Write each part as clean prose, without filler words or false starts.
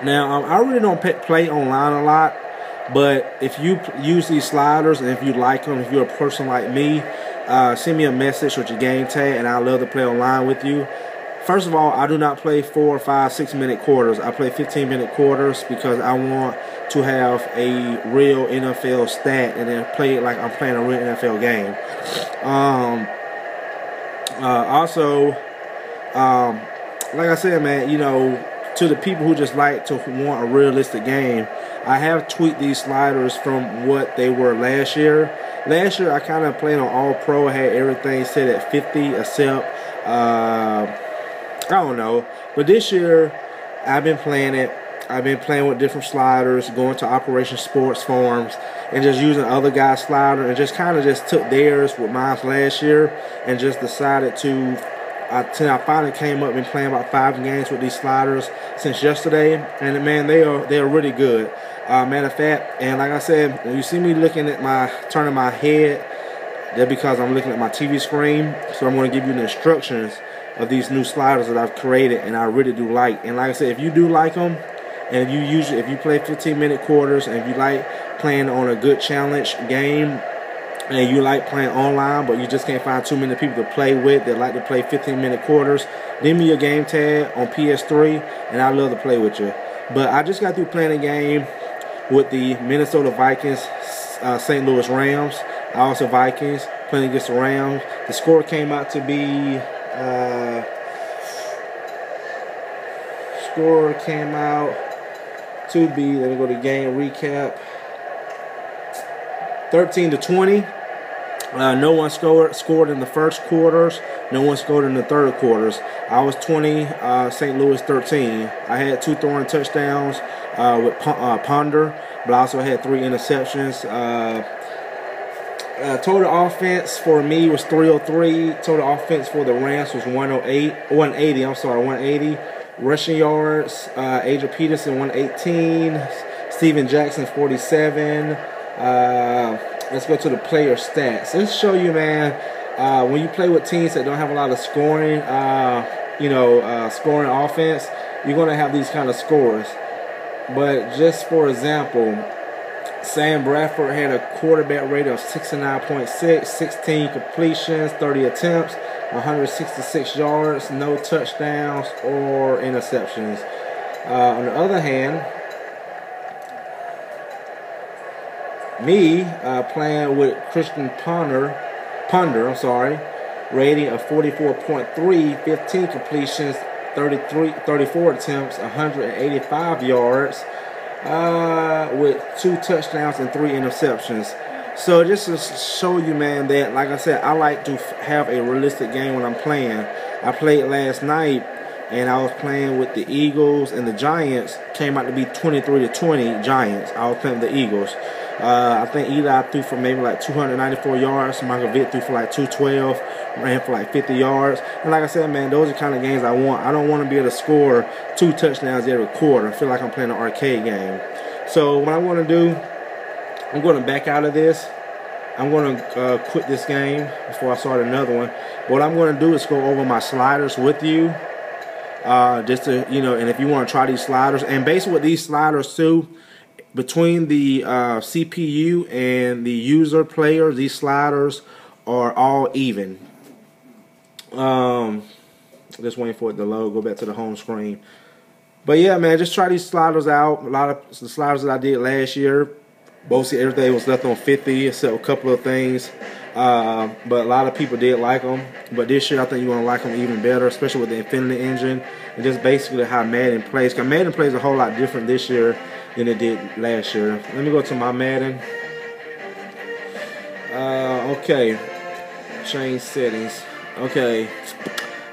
Now, I really don't play online a lot, but if you use these sliders and if you like them, if you're a person like me, send me a message with your game tag, and I'd love to play online with you. First of all, I do not play 4, 5, 6-minute quarters. I play 15-minute quarters because I want to have a real NFL stat and then play it like I'm playing a real NFL game. Like I said, man, you know, to the people who just like to want a realistic game, I have tweaked these sliders from what they were last year. Last year, I kind of played on All Pro. I had everything set at 50, except I don't know. But this year, I've been playing it. I've been playing with different sliders, going to Operation Sports forums, and just using other guys' slider, and just kind of just took theirs with mine last year, and just decided to. I finally came up and playing about 5 games with these sliders since yesterday, and man, they are really good. Matter of fact, and like I said, when you see me looking at turning my head, that's because I'm looking at my TV screen. So I'm going to give you the instructions of these new sliders that I've created, and I really do like. And like I said, if you do like them, and if you play 15-minute quarters, and if you like playing on a good challenge game, and you like playing online, but you just can't find too many people to play with that like to play 15-minute quarters, leave me your game tag on PS3, and I'd love to play with you. But I just got through playing a game with the Minnesota Vikings, St. Louis Rams. I also Vikings playing against the Rams. The score came out to be let me go to game recap, 13-20. No one scored in the first quarters. No one scored in the third quarters. I was 20, St. Louis 13. I had 2 throwing touchdowns with Ponder, but I also had 3 interceptions. Total offense for me was 303. Total offense for the Rams was 180. Rushing yards, Adrian Peterson 118. Steven Jackson 47. Let's go to the player stats. Let's show you, man, when you play with teams that don't have a lot of scoring, scoring offense, you're going to have these kind of scores. But just for example, Sam Bradford had a quarterback rating of 69.6, 16 completions, 30 attempts, 166 yards, no touchdowns or interceptions. On the other hand, me playing with Christian Ponder, rating of 44.3, 15 completions, 34 attempts, 185 yards, with 2 touchdowns and 3 interceptions. So just to show you, man, that like I said, I like to have a realistic game when I'm playing. I played last night, and I was playing with the Eagles, and the Giants came out to be 23-20 Giants. I was playing with the Eagles. I think Eli threw for maybe like 294 yards. Michael Vick threw for like 212, ran for like 50 yards. And like I said, man, those are the kind of games I want. I don't want to be able to score 2 touchdowns every quarter. I feel like I'm playing an arcade game. So what I want to do, I'm going to back out of this. I'm going to quit this game before I start another one. But what I'm going to do is go over my sliders with you. Just to, and if you want to try these sliders. And basically with these sliders too, between the CPU and the user player, these sliders are all even. Just waiting for it to load. Go back to the home screen. But yeah, man, just try these sliders out. A lot of the sliders that I did last year, mostly everything was left on 50, except a couple of things. But a lot of people did like them. But this year, I think you're going to like them even better, especially with the Infinity engine. And just basically how Madden plays. Because Madden plays a whole lot different this year than it did last year. Let me go to my Madden. Okay. Change settings. Okay.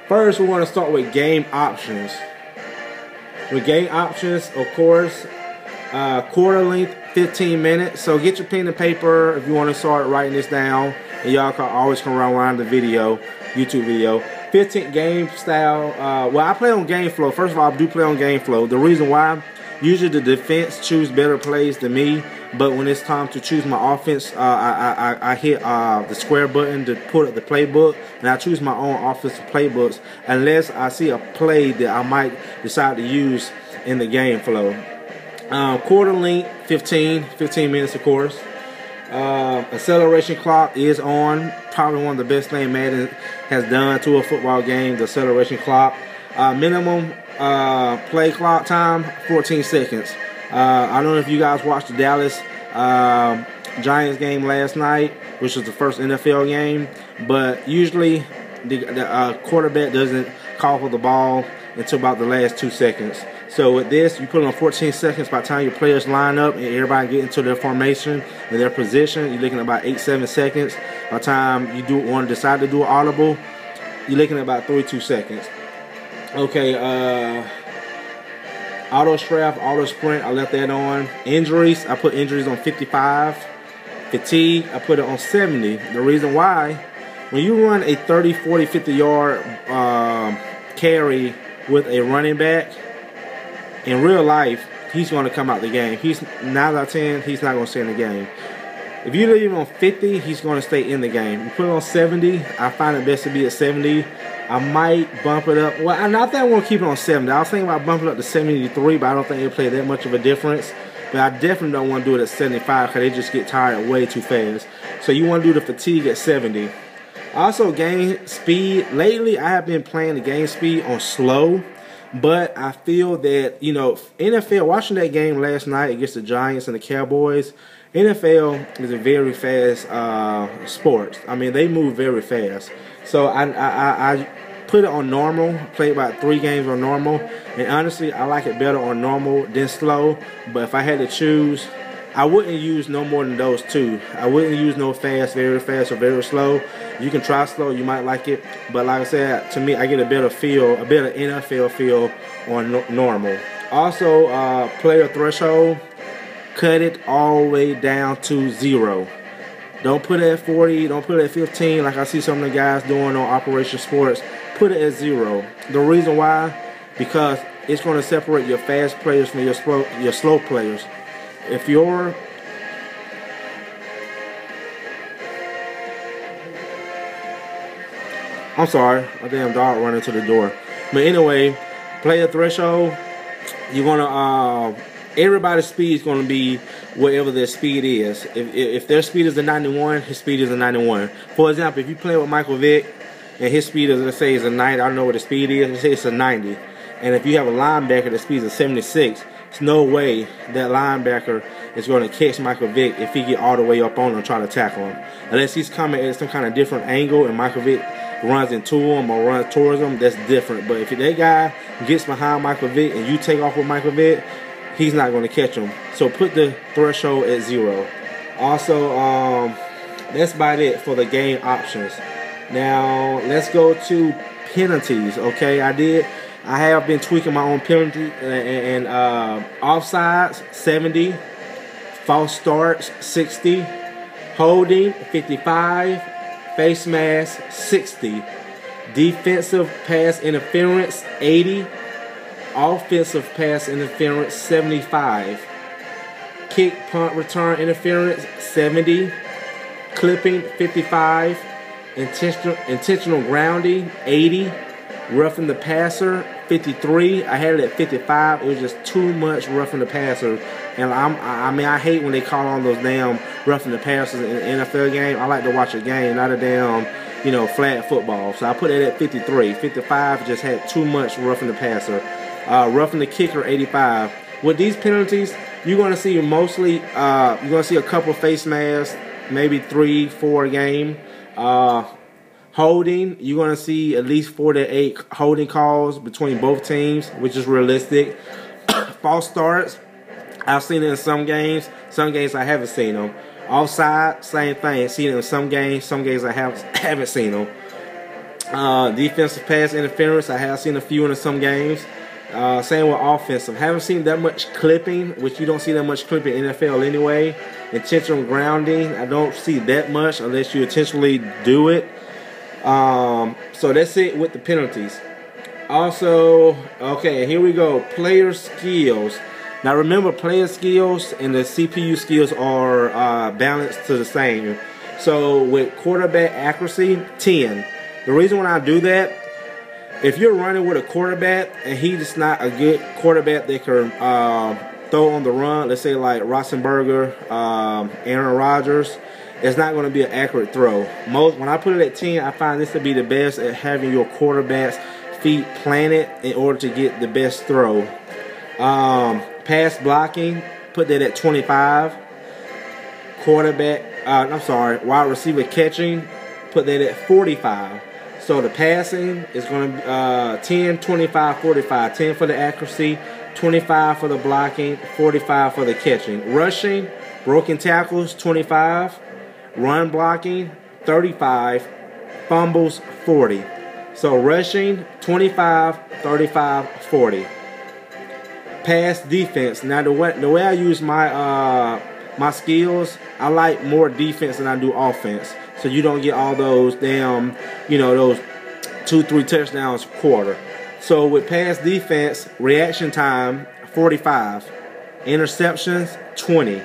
First, we want to start with game options. With game options, of course, quarter length, 15 minutes. So get your pen and paper if you want to start writing this down. And y'all can always come around the video, YouTube video. 15 game style. Well, I play on game flow. First of all, I do play on game flow. The reason why, usually the defense choose better plays than me. But when it's time to choose my offense, I hit the square button to put up the playbook, and I choose my own offensive playbooks unless I see a play that I might decide to use in the game flow. Quarter length, 15 minutes, of course. Acceleration clock is on. Probably one of the best things Madden has done to a football game, the acceleration clock. Minimum play clock time, 14 seconds. I don't know if you guys watched the Dallas Giants game last night, which was the first NFL game, but usually the quarterback doesn't call for the ball until about the last 2 seconds. So with this, you put it on 14 seconds. By the time your players line up and everybody get into their formation and their position, you're looking at about 8-7 seconds. By the time you want to decide to do an audible, you're looking at about 32 seconds. Okay, auto strap, auto sprint, I left that on. Injuries, I put injuries on 55. Fatigue, I put it on 70. The reason why, when you run a 30, 40, 50 yard carry with a running back, in real life, he's going to come out the game. He's 9 out of 10, he's not going to stay in the game. If you leave him on 50, he's going to stay in the game. You put it on 70, I find it best to be at 70. I might bump it up. Well, I think I want to keep it on 70. I was thinking about bumping it up to 73, but I don't think it'll play that much of a difference. But I definitely don't want to do it at 75 because they just get tired way too fast. So you want to do the fatigue at 70. Also, game speed. Lately, I have been playing the game speed on slow. But I feel that, you know, NFL, watching that game last night against the Giants and the Cowboys, NFL is a very fast sport. I mean, they move very fast. So I put it on normal, played about 3 games on normal, and honestly, I like it better on normal than slow. But if I had to choose, I wouldn't use no more than those 2. I wouldn't use no fast, or very slow. You can try slow, you might like it. But like I said, to me, I get a better feel, a better NFL feel on normal. Also, player threshold, cut it all the way down to 0. Don't put it at 40, don't put it at 15 like I see some of the guys doing on Operation Sports. Put it at 0. The reason why, because it's going to separate your fast players from your slow players. If you're I'm sorry, a damn dog running to the door. But anyway, player threshold, you're gonna everybody's speed is gonna be whatever their speed is. If their speed is a 91, his speed is a 91. For example, if you play with Michael Vick and his speed is, let's say, is a 90, I don't know what the speed is. Let's say it's a 90, and if you have a linebacker that speeds a 76. There's no way that linebacker is going to catch Michael Vick if he get all the way up on him and try to tackle him. Unless he's coming at some kind of different angle and Michael Vick runs into him or runs towards him, that's different. But if that guy gets behind Michael Vick and you take off with Michael Vick, he's not going to catch him. So put the threshold at 0. Also, that's about it for the game options. Now, let's go to penalties, okay? I have been tweaking my own penalty and offsides 70, false starts 60, holding 55, face mask 60, defensive pass interference 80, offensive pass interference 75, kick punt return interference 70, clipping 55, intentional grounding 80, roughing the passer 53. I had it at 55. It was just too much roughing the passer, and I mean I hate when they call on those damn roughing the passers in an NFL game. I like to watch a game, not a damn flag football. So I put it at 53. 55 just had too much roughing the passer. Roughing the kicker 85. With these penalties, you're going to see mostly you're going to see a couple face masks, maybe 3-4 a game. Holding, you're going to see at least 4 to 8 holding calls between both teams, which is realistic. False starts, I've seen it in some games. Some games I haven't seen them. Offside, same thing. Seen it in some games. Some games I haven't seen them. Defensive pass interference, I have seen a few in some games. Same with offensive. Haven't seen that much clipping, which you don't see that much clipping in NFL anyway. Intentional grounding, I don't see that much unless you intentionally do it. So that's it with the penalties. Also, okay, here we go. Player skills. Now remember, player skills and the CPU skills are balanced to the same. So with quarterback accuracy, 10. The reason when I do that, if you're running with a quarterback and he's just not a good quarterback that can throw on the run, let's say like Roethlisberger, Aaron Rodgers, it's not going to be an accurate throw. When I put it at 10, I find this to be the best at having your quarterback's feet planted in order to get the best throw. Pass blocking, put that at 25. Wide receiver catching, put that at 45. So the passing is going to be 10, 25, 45. 10 for the accuracy, 25 for the blocking, 45 for the catching. Rushing, broken tackles, 25. Run blocking, 35. Fumbles, 40. So rushing, 25, 35, 40. Pass defense. Now the way I use my my skills, I like more defense than I do offense. So you don't get all those damn, those 2-3 touchdowns a quarter. So with pass defense, reaction time, 45. Interceptions, 20.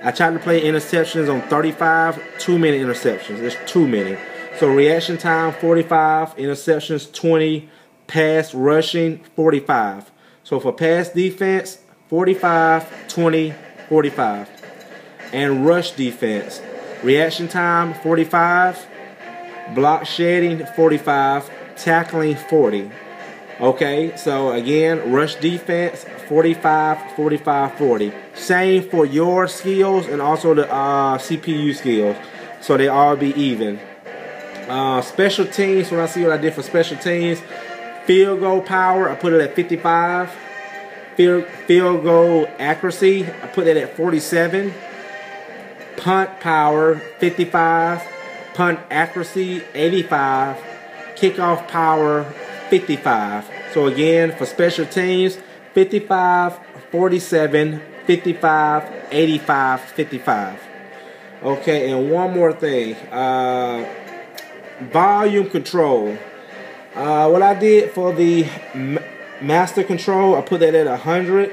I tried to play interceptions on 35, too many interceptions. There's too many. So reaction time, 45. Interceptions, 20. Pass rushing, 45. So for pass defense, 45, 20, 45. And rush defense, reaction time, 45. Block shedding, 45. Tackling, 40. Okay, so again, rush defense, 45, 45, 40. Same for your skills and also the CPU skills. So they all be even. Special teams, when I see what I did for special teams, field goal power, I put it at 55. Field goal accuracy, I put it at 47. Punt power, 55. Punt accuracy, 85. Kickoff power, 55. So again, for special teams, 55, 47, 55, 85, 55. Okay, and one more thing. Volume control. What I did for the master control, I put that at 100.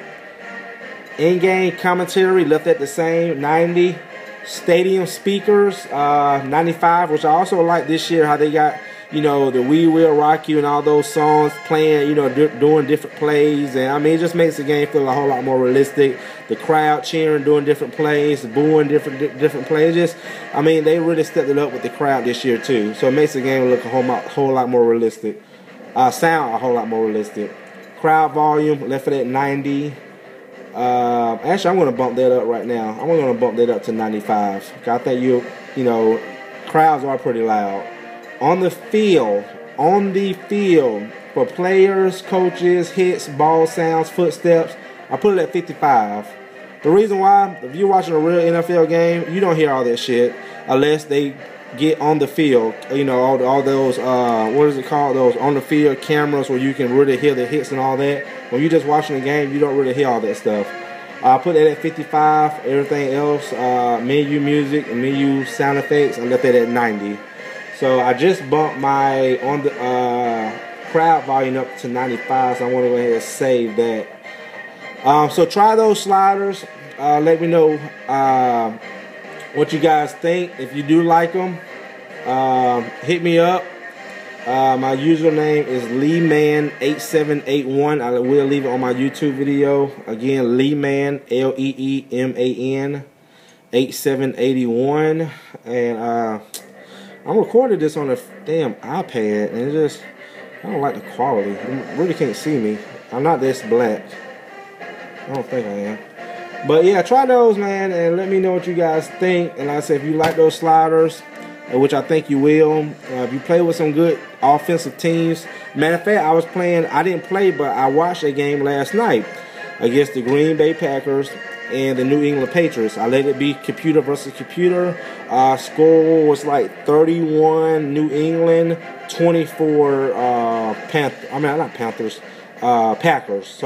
In-game commentary, left at the same, 90. Stadium speakers, 95, which I also like this year, how they got, the We Will Rock You and all those songs playing, doing different plays. And I mean, it just makes the game feel a whole lot more realistic. The crowd cheering, doing different plays, booing different plays. I mean, they really stepped it up with the crowd this year too. So it makes the game look a whole lot more realistic. Sound a whole lot more realistic. Crowd volume, left it at 90. Actually, I'm going to bump that up right now. I'm going to bump that up to 95. I think crowds are pretty loud. On the field, for players, coaches, hits, ball sounds, footsteps, I put it at 55. The reason why, if you're watching a real NFL game, you don't hear all that shit unless they get on the field. All those, what is it called? Those on the field cameras where you can really hear the hits and all that. When you're just watching the game, you don't really hear all that stuff. I put that at 55. Everything else, menu music and menu sound effects, I left that at 90. So I just bumped my crowd volume up to 95. So I want to go ahead and save that. So try those sliders. Let me know what you guys think. If you do like them, hit me up. My username is LeeMan8781. I will leave it on my YouTube video. Again, Leeman, Leeman 8781. And I'm recording this on a damn iPad, and I don't like the quality. You really can't see me. I'm not this black. I don't think I am. But yeah, try those, man, and let me know what you guys think. And like I said, if you like those sliders, which I think you will, if you play with some good offensive teams. Matter of fact, I didn't play, but I watched a game last night against the Green Bay Packers and the New England Patriots. I let it be computer versus computer. Score was like 31 New England, 24 Packers. So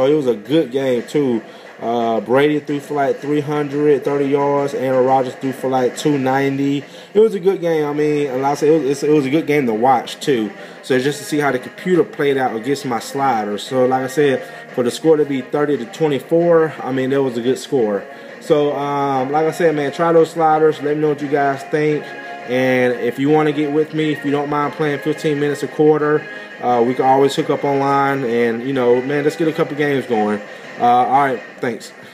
it was a good game too. Brady threw for like 330 yards. Aaron Rodgers threw for like 290. It was a good game. I mean, and like I said, it was a good game to watch too. So just to see how the computer played out against my sliders. So like I said, for the score to be 30-24, I mean, that was a good score. So like I said, man, try those sliders. Let me know what you guys think. And if you want to get with me, if you don't mind playing 15 minutes a quarter, We can always hook up online and, you know, man, let's get a couple games going. All right, thanks.